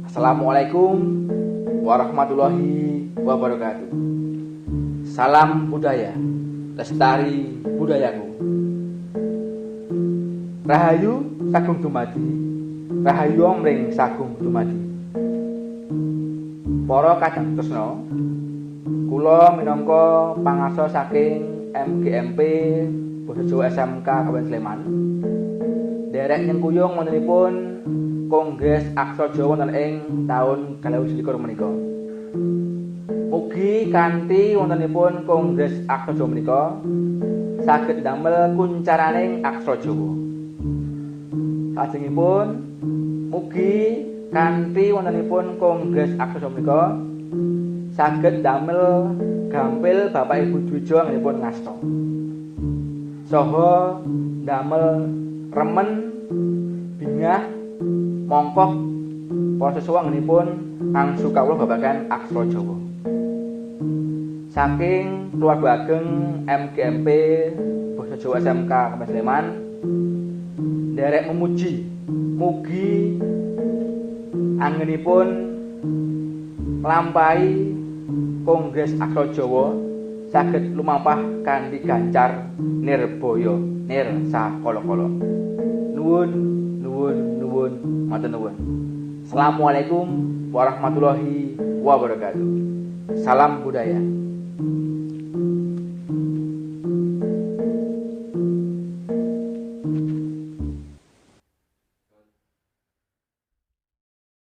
Assalamualaikum warahmatullahi wabarakatuh. Salam budaya, lestari budayaku. Rahayu sagung dumadi, rahayu mring sagung dumadi. Para kadang tresna, kula minangka pangarsa saking MGMP Basa Jawa SMK Kabupaten Sleman. Derek nyengkuyung wontenipun Kongres Aksara Jawa wonten ing taun 2021 menika. Mugi kanthi wontenipun Kongres Aksara Jawa menika saged damel kuncaraning aksara Jawa. Salajengipun mugi kanthi wontenipun Kongres Aksara Jawa menika saged damel gampil Bapak Ibu Dwija ngenipun ngasta. Saha damel remen bingah mongkoh para siswa ngenipun angsu kawula babagan aksara Jawa. Saking keluarga ageng MGMP Basa Jawa SMK Kabupaten Sleman derek memuji mugi anggenipun nglampahi Kongres Aksara Jawa saged lumampah kanthi gancar nirbaya nirsakala-kala. Nuwun, matur nuwun. Assalamualaikum warahmatullahi wabarakatuh. Salam budaya.